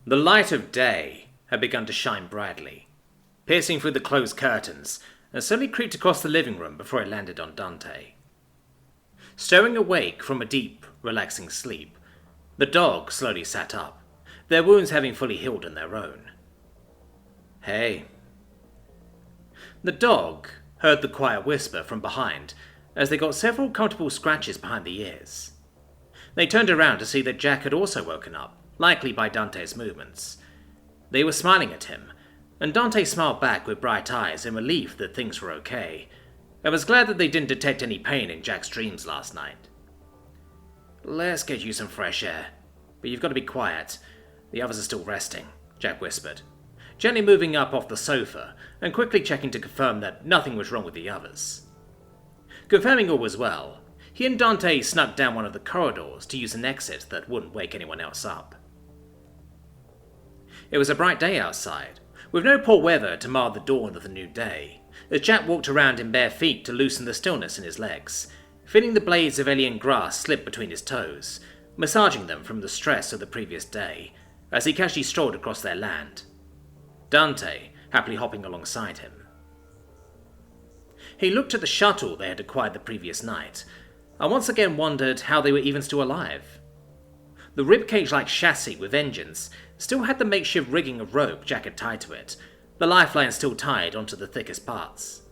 The light of day had begun to shine brightly, piercing through the closed curtains, and slowly creeped across the living room before it landed on Dante. Stirring awake from a deep, relaxing sleep, the dog slowly sat up, their wounds having fully healed on their own. "Hey." The dog heard the quiet whisper from behind as they got several comfortable scratches behind the ears. They turned around to see that Jack had also woken up, likely by Dante's movements. They were smiling at him, and Dante smiled back with bright eyes in relief that things were okay, and was glad that they didn't detect any pain in Jack's dreams last night. "Let's get you some fresh air, but you've got to be quiet. The others are still resting," Jack whispered, gently moving up off the sofa and quickly checking to confirm that nothing was wrong with the others. Confirming all was well, he and Dante snuck down one of the corridors to use an exit that wouldn't wake anyone else up. It was a bright day outside, with no poor weather to mar the dawn of the new day, as Jack walked around in bare feet to loosen the stillness in his legs, feeling the blades of alien grass slip between his toes, massaging them from the stress of the previous day, as he casually strolled across their land. Dante happily hopping alongside him. He looked at the shuttle they had acquired the previous night, and once again wondered how they were even still alive. The ribcage-like chassis with engines still had the makeshift rigging of rope Jack had tied to it, the lifeline still tied onto the thickest parts.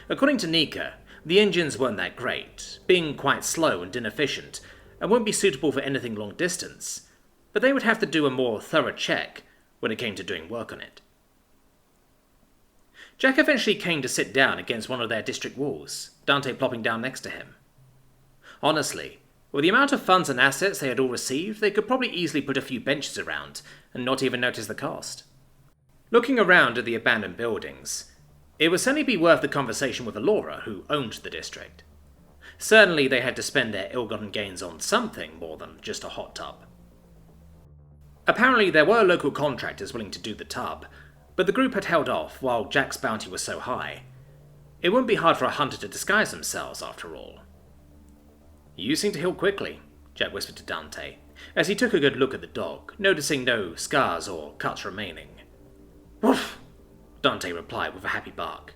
According to Nika, the engines weren't that great, being quite slow and inefficient, and wouldn't be suitable for anything long distance, but they would have to do a more thorough check when it came to doing work on it. Jack eventually came to sit down against one of their district walls, Dante plopping down next to him. Honestly, with the amount of funds and assets they had all received, they could probably easily put a few benches around and not even notice the cost. Looking around at the abandoned buildings, it would certainly be worth the conversation with Alora, who owned the district. Certainly they had to spend their ill-gotten gains on something more than just a hot tub. Apparently there were local contractors willing to do the tub, but the group had held off while Jack's bounty was so high. It wouldn't be hard for a hunter to disguise themselves, after all. "You seem to heal quickly," Jack whispered to Dante, as he took a good look at the dog, noticing no scars or cuts remaining. "Woof!" Dante replied with a happy bark.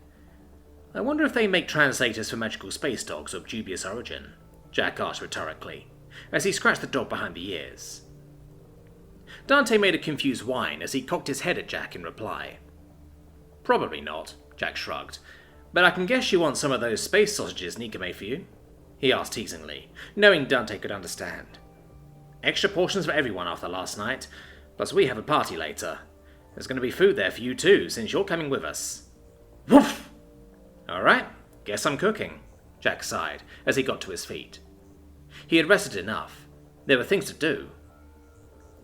"I wonder if they make translators for magical space dogs of dubious origin," Jack asked rhetorically, as he scratched the dog behind the ears. Dante made a confused whine as he cocked his head at Jack in reply. "Probably not," Jack shrugged, "but I can guess you want some of those space sausages Nika made for you?" he asked teasingly, knowing Dante could understand. "Extra portions for everyone after last night, plus we have a party later. There's going to be food there for you too, since you're coming with us." "Woof!" "Alright, guess I'm cooking," Jack sighed as he got to his feet. He had rested enough. There were things to do.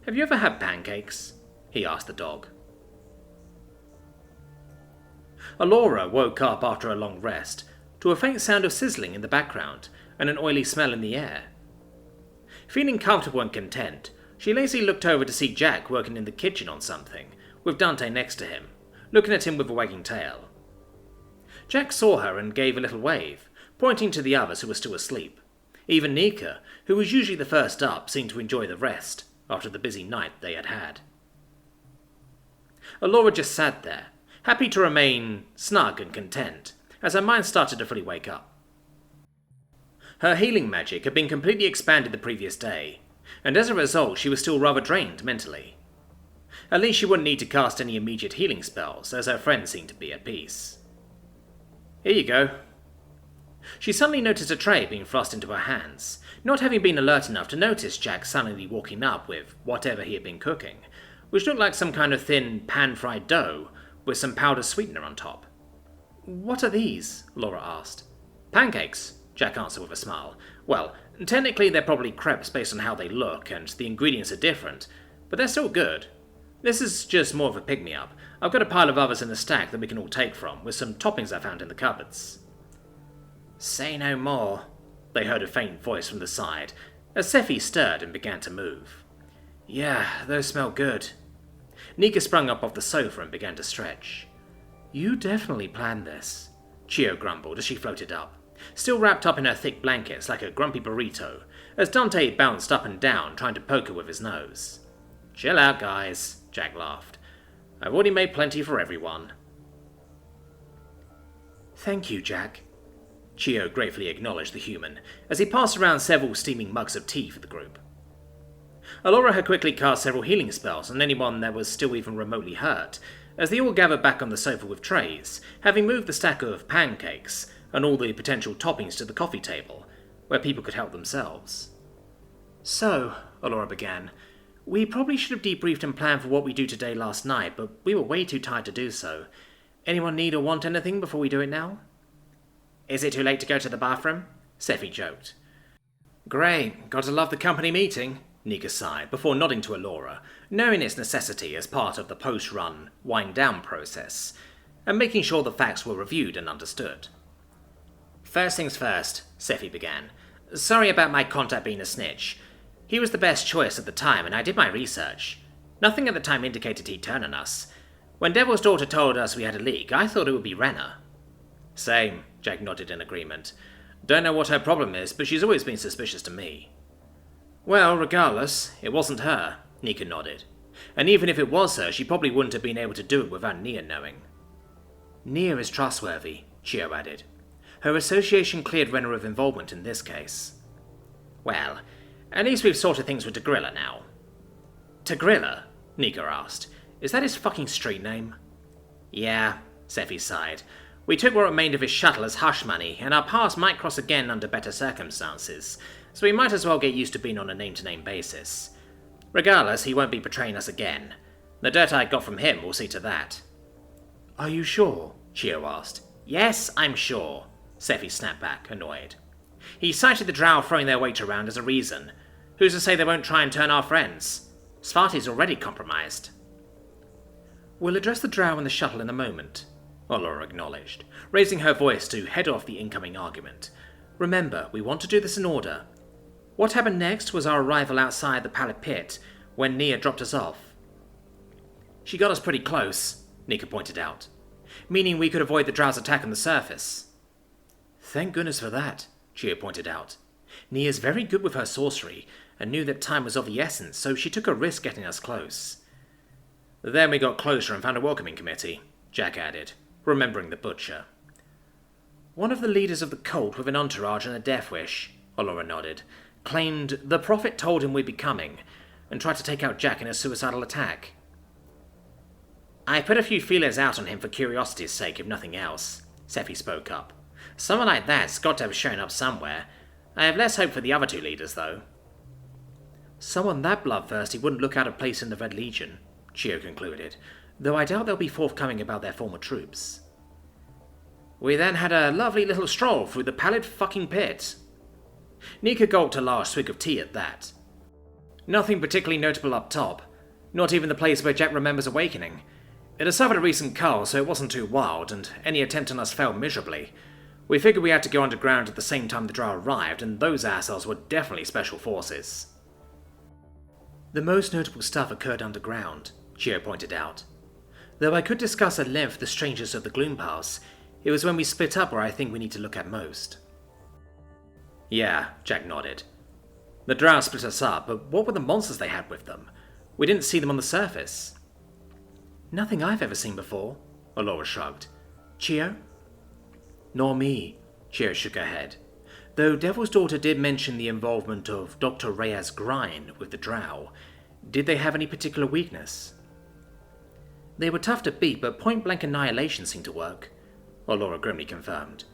"Have you ever had pancakes?" he asked the dog. Alora woke up after a long rest to a faint sound of sizzling in the background and an oily smell in the air. Feeling comfortable and content, she lazily looked over to see Jack working in the kitchen on something, with Dante next to him, looking at him with a wagging tail. Jack saw her and gave a little wave, pointing to the others who were still asleep. Even Nika, who was usually the first up, seemed to enjoy the rest after the busy night they had had. Alora just sat there, happy to remain snug and content, as her mind started to fully wake up. Her healing magic had been completely expanded the previous day, and as a result she was still rather drained mentally. At least she wouldn't need to cast any immediate healing spells, as her friends seemed to be at peace. "Here you go." She suddenly noticed a tray being thrust into her hands, not having been alert enough to notice Jack suddenly walking up with whatever he had been cooking, which looked like some kind of thin pan-fried dough with some powdered sweetener on top. "What are these?" Laura asked. "Pancakes," Jack answered with a smile. "Well, technically they're probably crepes based on how they look, and the ingredients are different, but they're still good. This is just more of a pick-me-up. I've got a pile of others in the stack that we can all take from, with some toppings I found in the cupboards." "Say no more," they heard a faint voice from the side, as Sephi stirred and began to move. "Yeah, those smell good." Nika sprung up off the sofa and began to stretch. "You definitely planned this," Chio grumbled as she floated up, still wrapped up in her thick blankets like a grumpy burrito, as Dante bounced up and down trying to poke her with his nose. Chill out, guys, Jack laughed. I've already made plenty for everyone. Thank you, Jack. Chio gratefully acknowledged the human, as he passed around several steaming mugs of tea for the group. Allura had quickly cast several healing spells on anyone that was still even remotely hurt, as they all gathered back on the sofa with trays, having moved the stack of pancakes and all the potential toppings to the coffee table, where people could help themselves. So, Allura began, we probably should have debriefed and planned for what we do today last night, but we were way too tired to do so. Anyone need or want anything before we do it now? Is it too late to go to the bathroom? Sephi joked. Great, gotta love the company meeting, Nika sighed, before nodding to Allura, knowing its necessity as part of the post-run wind-down process, and making sure the facts were reviewed and understood. First things first, Sephi began. Sorry about my contact being a snitch. He was the best choice at the time, and I did my research. Nothing at the time indicated he'd turn on us. When Devil's Daughter told us we had a leak, I thought it would be Renner. Same, Jack nodded in agreement. Don't know what her problem is, but she's always been suspicious to me. Well, regardless, it wasn't her, Nika nodded. And even if it was her, she probably wouldn't have been able to do it without Nia knowing. Nia is trustworthy, Chio added. Her association cleared Renner of involvement in this case. Well, at least we've sorted things with Tagrilla now. Tagrilla? Nika asked. Is that his fucking street name? Yeah, Sephi sighed. We took what remained of his shuttle as hush money, and our paths might cross again under better circumstances, so we might as well get used to being on a name-to-name basis. Regardless, he won't be betraying us again. The dirt I got from him will see to that. Are you sure? Chio asked. Yes, I'm sure, Sephi snapped back, annoyed. He cited the drow throwing their weight around as a reason. Who's to say they won't try and turn our friends? Svarti's already compromised. We'll address the drow and the shuttle in a moment, Allura acknowledged, raising her voice to head off the incoming argument. Remember, we want to do this in order. What happened next was our arrival outside the pallet pit, when Nia dropped us off. She got us pretty close, Nika pointed out, meaning we could avoid the drow's attack on the surface. Thank goodness for that, Chio pointed out. Nia's very good with her sorcery, and knew that time was of the essence, so she took a risk getting us close. Then we got closer and found a welcoming committee, Jack added, remembering the butcher. One of the leaders of the cult with an entourage and a death wish, Allura nodded, claimed the prophet told him we'd be coming, and tried to take out Jack in a suicidal attack. I put a few feelers out on him for curiosity's sake, if nothing else, Sephi spoke up. Someone like that's got to have shown up somewhere. I have less hope for the other two leaders, though. Someone that bloodthirsty wouldn't look out of place in the Red Legion, Chio concluded, though I doubt they'll be forthcoming about their former troops. We then had a lovely little stroll through the pallid fucking pit. Nika gulped a large swig of tea at that. Nothing particularly notable up top, not even the place where Jack remembers awakening. It had suffered a recent cull, so it wasn't too wild, and any attempt on us failed miserably. We figured we had to go underground at the same time the drow arrived, and those assholes were definitely special forces. The most notable stuff occurred underground, Chio pointed out. Though I could discuss at length the strangeness of the Gloom Pass, it was when we split up where I think we need to look at most. Yeah, Jack nodded. The drow split us up, but what were the monsters they had with them? We didn't see them on the surface. Nothing I've ever seen before, Allura shrugged. Chio? Nor me, Chio shook her head. Though Devil's Daughter did mention the involvement of Dr. Reyes Grine with the drow, did they have any particular weakness? They were tough to beat, but point-blank annihilation seemed to work, Allura grimly confirmed.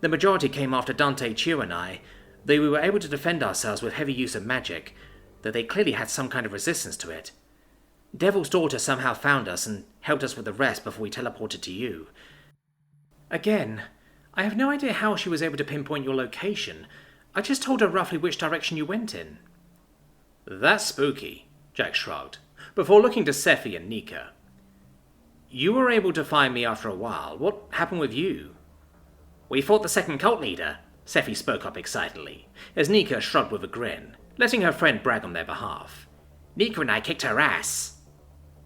The majority came after Dante, Chio and I, though we were able to defend ourselves with heavy use of magic, though they clearly had some kind of resistance to it. Devil's Daughter somehow found us and helped us with the rest before we teleported to you. Again, I have no idea how she was able to pinpoint your location. I just told her roughly which direction you went in. That's spooky, Jack shrugged, before looking to Sephi and Nika. You were able to find me after a while. What happened with you? We fought the second cult leader, Sephi spoke up excitedly, as Nika shrugged with a grin, letting her friend brag on their behalf. Nika and I kicked her ass.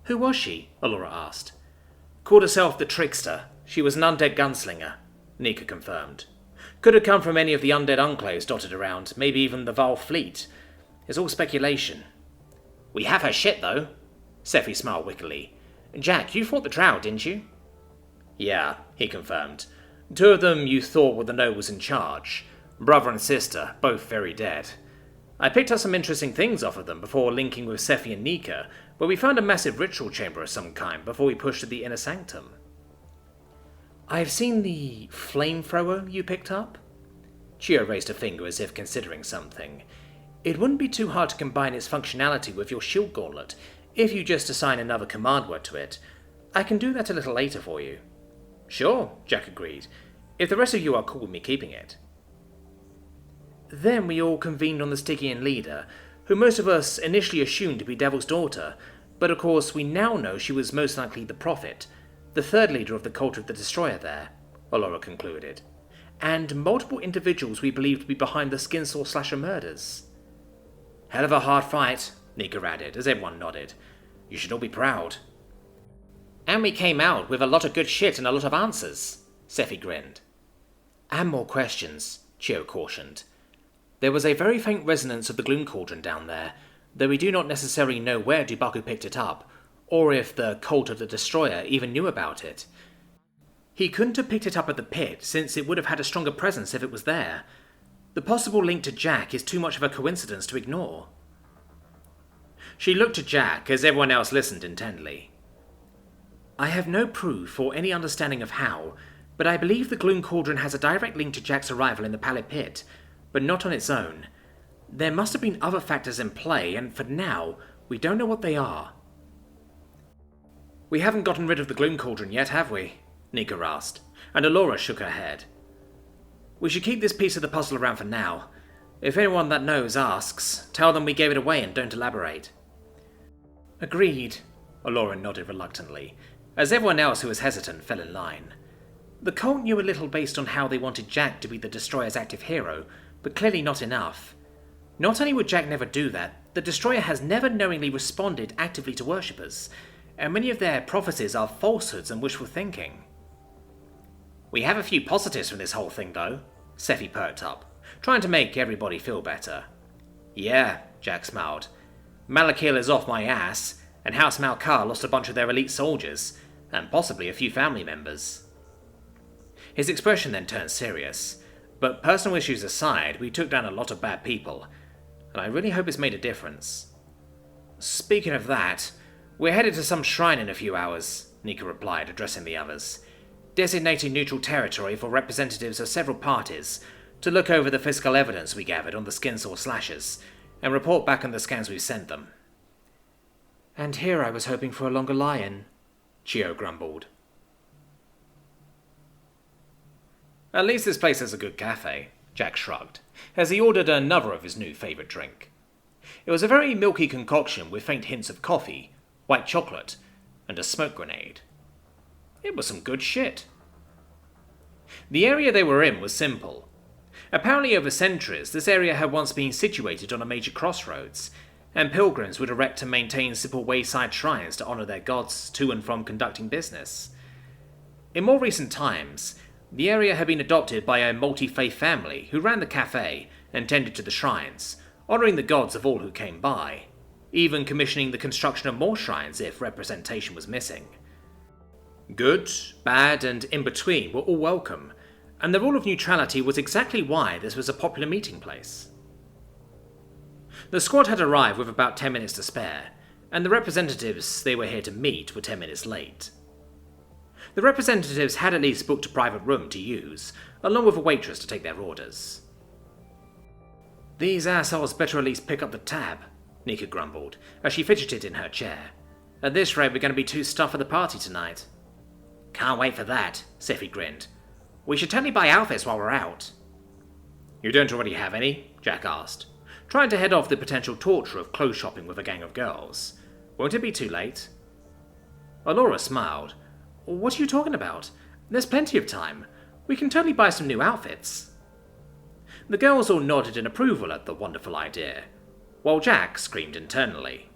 Who was she? Allura asked. Called herself the Trickster. She was an undead gunslinger, Nika confirmed. Could have come from any of the undead enclaves dotted around, maybe even the Val fleet. It's all speculation. We have her shit, though. Seffi smiled wickedly. Jack, you fought the drow, didn't you? Yeah, he confirmed. 2 of them you thought were the nobles in charge. Brother and sister, both very dead. I picked up some interesting things off of them before linking with Seffi and Nika, but we found a massive ritual chamber of some kind before we pushed to the inner sanctum. I've seen the flamethrower you picked up? Chio raised a finger as if considering something. It wouldn't be too hard to combine its functionality with your shield gauntlet, if you just assign another command word to it. I can do that a little later for you. Sure, Jack agreed, if the rest of you are cool with me keeping it. Then we all convened on the Stygian leader, who most of us initially assumed to be Devil's daughter, but of course we now know she was most likely the Prophet, the 3rd leader of the cult of the Destroyer there, Allura concluded, and multiple individuals we believed to be behind the Skinsaw Slasher murders. Hell of a hard fight, Nika added, as everyone nodded. You should all be proud. And we came out with a lot of good shit and a lot of answers, Seffi grinned. And more questions, Chio cautioned. There was a very faint resonance of the Gloom Cauldron down there, though we do not necessarily know where Dubaku picked it up, or if the cult of the Destroyer even knew about it. He couldn't have picked it up at the pit, since it would have had a stronger presence if it was there. The possible link to Jack is too much of a coincidence to ignore. She looked at Jack as everyone else listened intently. I have no proof or any understanding of how, but I believe the Gloom Cauldron has a direct link to Jack's arrival in the Pallid Pit, but not on its own. There must have been other factors in play, and for now, we don't know what they are. We haven't gotten rid of the Gloom Cauldron yet, have we? Nika asked, and Allura shook her head. We should keep this piece of the puzzle around for now. If anyone that knows asks, tell them we gave it away and don't elaborate. Agreed, Allura nodded reluctantly, as everyone else who was hesitant fell in line. The cult knew a little based on how they wanted Jack to be the Destroyer's active hero, but clearly not enough. Not only would Jack never do that, the Destroyer has never knowingly responded actively to worshippers, and many of their prophecies are falsehoods and wishful thinking. We have a few positives from this whole thing, though, Seffi perked up, trying to make everybody feel better. Yeah, Jack smiled. Malakil is off my ass, and House Malkar lost a bunch of their elite soldiers, and possibly a few family members. His expression then turned serious, but personal issues aside, we took down a lot of bad people, and I really hope it's made a difference. Speaking of that, we're headed to some shrine in a few hours, Nika replied, addressing the others, designating neutral territory for representatives of several parties to look over the physical evidence we gathered on the Skinsaw Slashers, and report back on the scans we've sent them. And here I was hoping for a longer lie-in, Chio grumbled. At least this place has a good cafe, Jack shrugged, as he ordered another of his new favourite drink. It was a very milky concoction with faint hints of coffee, white chocolate, and a smoke grenade. It was some good shit. The area they were in was simple. Apparently over centuries, this area had once been situated on a major crossroads, and pilgrims would erect and maintain simple wayside shrines to honour their gods to and from conducting business. In more recent times, the area had been adopted by a multi-faith family who ran the cafe and tended to the shrines, honouring the gods of all who came by, even commissioning the construction of more shrines if representation was missing. Good, bad, and in between were all welcome, and the rule of neutrality was exactly why this was a popular meeting place. The squad had arrived with about 10 minutes to spare, and the representatives they were here to meet were 10 minutes late. The representatives had at least booked a private room to use, along with a waitress to take their orders. These assholes better at least pick up the tab, Nika grumbled, as she fidgeted in her chair. At this rate, we're going to be too stuffed for the party tonight. Can't wait for that, Seffi grinned. We should totally buy outfits while we're out. You don't already have any? Jack asked, trying to head off the potential torture of clothes shopping with a gang of girls. Won't it be too late? Allura smiled. What are you talking about? There's plenty of time. We can totally buy some new outfits. The girls all nodded in approval at the wonderful idea, while Jack screamed internally.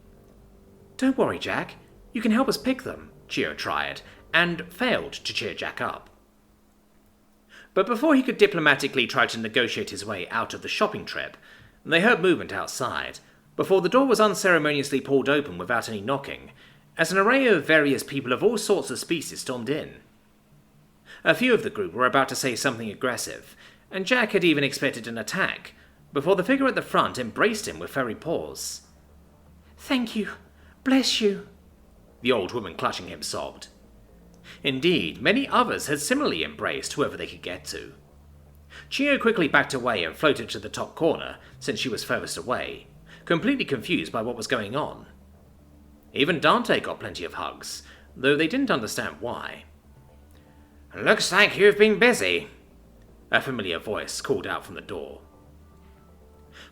Don't worry, Jack. You can help us pick them, Chio tried, and failed to cheer Jack up. But before he could diplomatically try to negotiate his way out of the shopping trip, they heard movement outside, before the door was unceremoniously pulled open without any knocking, as an array of various people of all sorts of species stormed in. A few of the group were about to say something aggressive, and Jack had even expected an attack, before the figure at the front embraced him with furry paws. "Thank you. Bless you," the old woman clutching him sobbed. Indeed, many others had similarly embraced whoever they could get to. Chio quickly backed away and floated to the top corner, since she was furthest away, completely confused by what was going on. Even Dante got plenty of hugs, though they didn't understand why. "Looks like you've been busy," a familiar voice called out from the door.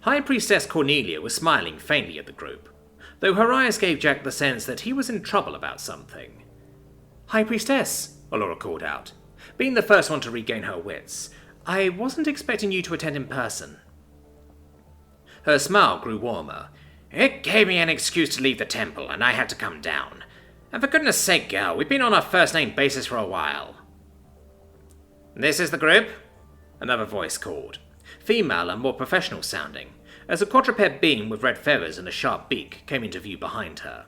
High Priestess Cornelia was smiling faintly at the group, though her eyes gave Jack the sense that he was in trouble about something. "High Priestess," Allura called out, being the first one to regain her wits, "I wasn't expecting you to attend in person." Her smile grew warmer. "It gave me an excuse to leave the temple, and I had to come down. And for goodness sake, girl, we've been on a first-name basis for a while." "This is the group?" another voice called, female and more professional sounding, as a quadruped being with red feathers and a sharp beak came into view behind her.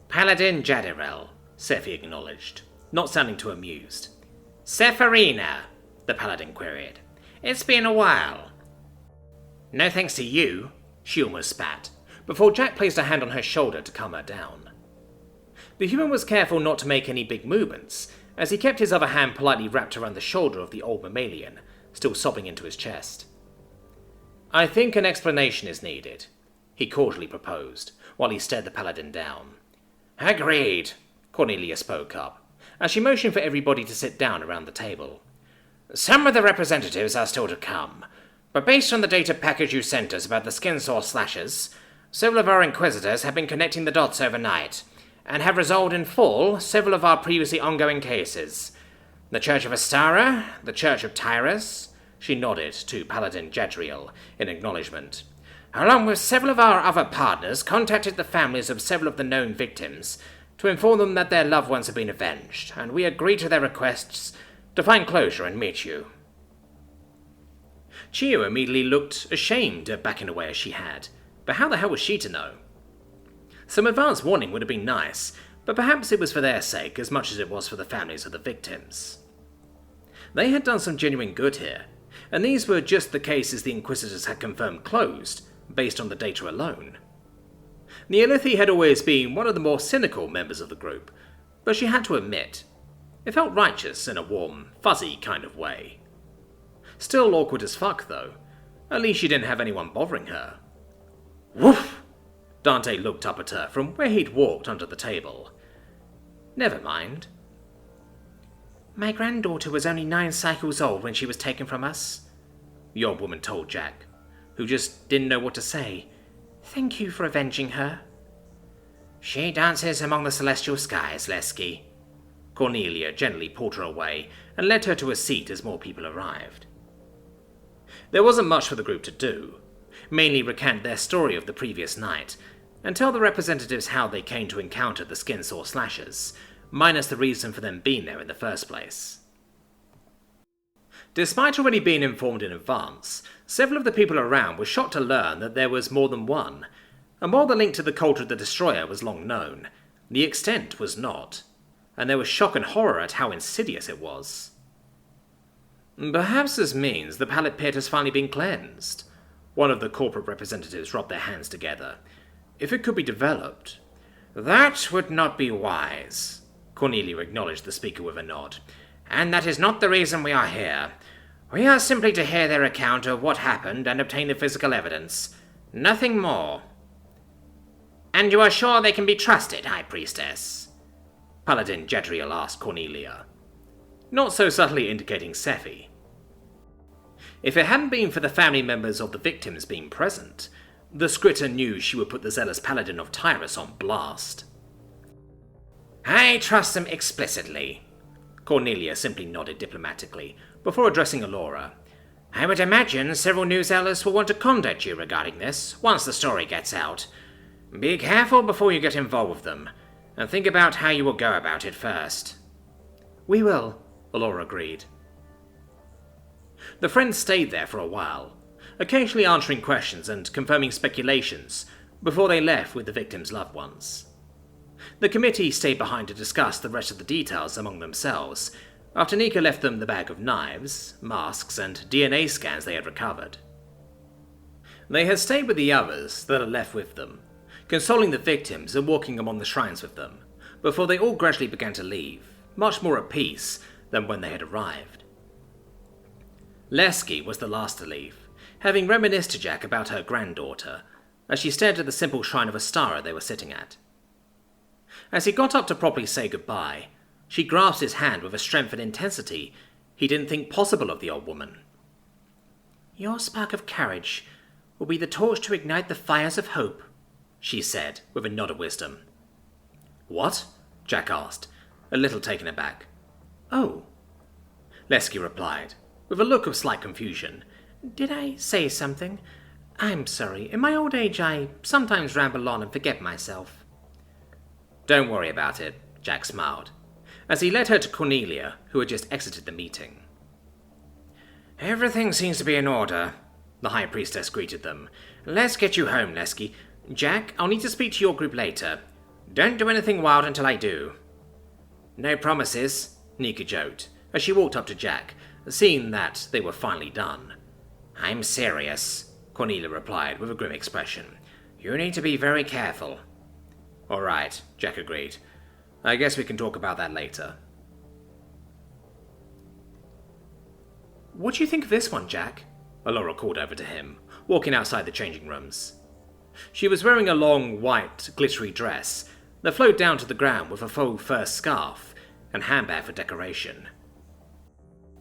"Paladin Jadirel," Sephi acknowledged, not sounding too amused. "Sepharina," the paladin queried. "It's been a while." "No thanks to you," she almost spat, before Jack placed a hand on her shoulder to calm her down. The human was careful not to make any big movements, as he kept his other hand politely wrapped around the shoulder of the old mammalian, still sobbing into his chest. "I think an explanation is needed," he cordially proposed, while he stared the paladin down. "Agreed," Cornelia spoke up, as she motioned for everybody to sit down around the table. "Some of the representatives are still to come, but based on the data package you sent us about the skin sore slashers, several of our inquisitors have been connecting the dots overnight, and have resolved in full several of our previously ongoing cases. The Church of Astara, the Church of Tyrus," she nodded to Paladin Jadriel in acknowledgement, "along with several of our other partners, contacted the families of several of the known victims to inform them that their loved ones have been avenged, and we agreed to their requests to find closure and meet you." Chio immediately looked ashamed at backing away as she had, but how the hell was she to know? Some advance warning would have been nice, but perhaps it was for their sake as much as it was for the families of the victims. They had done some genuine good here, and these were just the cases the Inquisitors had confirmed closed, based on the data alone. Neolithy had always been one of the more cynical members of the group, but she had to admit, it felt righteous in a warm, fuzzy kind of way. Still awkward as fuck, though. At least she didn't have anyone bothering her. Woof! Dante looked up at her from where he'd walked under the table. Never mind. "My granddaughter was only 9 cycles old when she was taken from us," the old woman told Jack, who just didn't know what to say. "Thank you for avenging her." "She dances among the celestial skies, Lesky." Cornelia gently pulled her away and led her to a seat as more people arrived. There wasn't much for the group to do, mainly recant their story of the previous night, and tell the representatives how they came to encounter the skin-sore slashers, minus the reason for them being there in the first place. Despite already being informed in advance, several of the people around were shocked to learn that there was more than one, and while the link to the cult of the Destroyer was long known, the extent was not, and there was shock and horror at how insidious it was. "Perhaps this means the pallet pit has finally been cleansed," one of the corporate representatives rubbed their hands together. "If it could be developed." "That would not be wise," Cornelia acknowledged the speaker with a nod. "And that is not the reason we are here. We are simply to hear their account of what happened and obtain the physical evidence. Nothing more." "And you are sure they can be trusted, High Priestess?" Paladin Jadriel asked Cornelia, not so subtly indicating Sephi. If it hadn't been for the family members of the victims being present, the Scritter knew she would put the zealous Paladin of Tyrus on blast. "I trust them explicitly," Cornelia simply nodded diplomatically, before addressing Allura. "I would imagine several new zealots will want to contact you regarding this, once the story gets out. Be careful before you get involved with them, and think about how you will go about it first." "We will," Allura agreed. The friends stayed there for a while, occasionally answering questions and confirming speculations before they left with the victims' loved ones. The committee stayed behind to discuss the rest of the details among themselves, after Nika left them the bag of knives, masks, and DNA scans they had recovered. They had stayed with the others that had left with them, consoling the victims and walking among the shrines with them, before they all gradually began to leave, much more at peace than when they had arrived. Lesky was the last to leave, having reminisced to Jack about her granddaughter, as she stared at the simple shrine of Astara they were sitting at. As he got up to properly say goodbye, she grasped his hand with a strength and intensity he didn't think possible of the old woman. "Your spark of courage will be the torch to ignite the fires of hope," she said, with a nod of wisdom. "What?" Jack asked, a little taken aback. "Oh," Lesky replied, with a look of slight confusion. "Did I say something? I'm sorry. In my old age, I sometimes ramble on and forget myself." "Don't worry about it," Jack smiled, as he led her to Cornelia, who had just exited the meeting. "Everything seems to be in order," the High Priestess greeted them. "Let's get you home, Lesky. Jack, I'll need to speak to your group later. Don't do anything wild until I do." "No promises," Nika joked, as she walked up to Jack, seeing that they were finally done. "I'm serious," Cornelia replied with a grim expression. "You need to be very careful." "All right," Jack agreed. "I guess we can talk about that later." "What do you think of this one, Jack?" Alora called over to him, walking outside the changing rooms. She was wearing a long, white, glittery dress that flowed down to the ground with a faux fur scarf and handbag for decoration.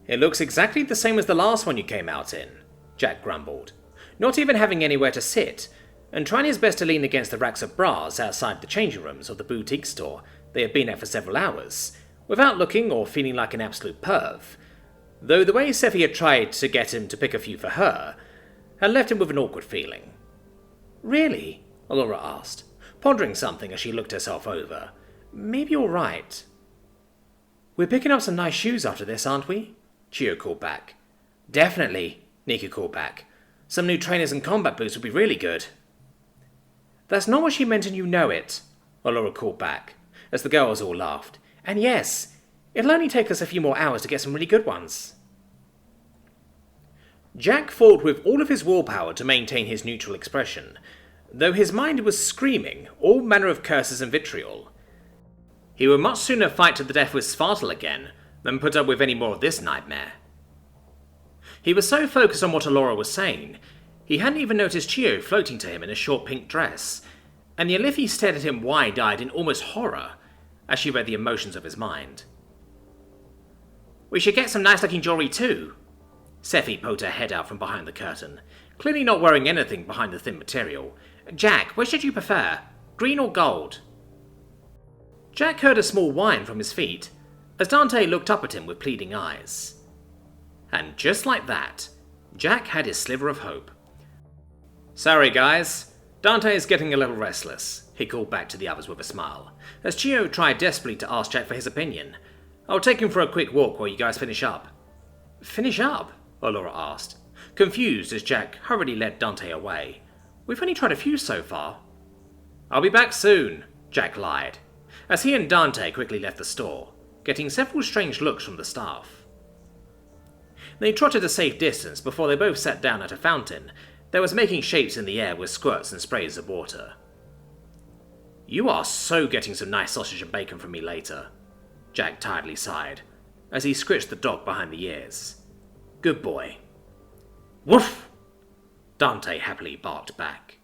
"It looks exactly the same as the last one you came out in," Jack grumbled, not even having anywhere to sit, and trying his best to lean against the racks of bras outside the changing rooms of the boutique store they had been at for several hours, without looking or feeling like an absolute perv, though the way Seffi had tried to get him to pick a few for her had left him with an awkward feeling. "Really?" Alora asked, pondering something as she looked herself over. "Maybe you're right." "We're picking up some nice shoes after this, aren't we?" Chio called back. "Definitely," Nika called back. "Some new trainers and combat boots would be really good." "That's not what she meant and you know it," Alora called back, as the girls all laughed. "And yes, it'll only take us a few more hours to get some really good ones." Jack fought with all of his willpower to maintain his neutral expression, though his mind was screaming all manner of curses and vitriol. He would much sooner fight to the death with Spartal again than put up with any more of this nightmare. He was so focused on what Alora was saying, he hadn't even noticed Chio floating to him in a short pink dress, and Yalithi stared at him wide-eyed in almost horror as she read the emotions of his mind. "We should get some nice-looking jewelry too." Seffi poked her head out from behind the curtain, clearly not wearing anything behind the thin material. "Jack, which should you prefer? Green or gold?" Jack heard a small whine from his feet as Dante looked up at him with pleading eyes. And just like that, Jack had his sliver of hope. "Sorry, guys. Dante is getting a little restless," he called back to the others with a smile, as Chio tried desperately to ask Jack for his opinion. "I'll take him for a quick walk while you guys finish up." "Finish up?" Alora asked, confused as Jack hurriedly led Dante away. "We've only tried a few so far." "I'll be back soon," Jack lied, as he and Dante quickly left the store, getting several strange looks from the staff. They trotted a safe distance before they both sat down at a fountain that was making shapes in the air with squirts and sprays of water. "You are so getting some nice sausage and bacon from me later," Jack tiredly sighed, as he scratched the dog behind the ears. "Good boy." "Woof!" Dante happily barked back.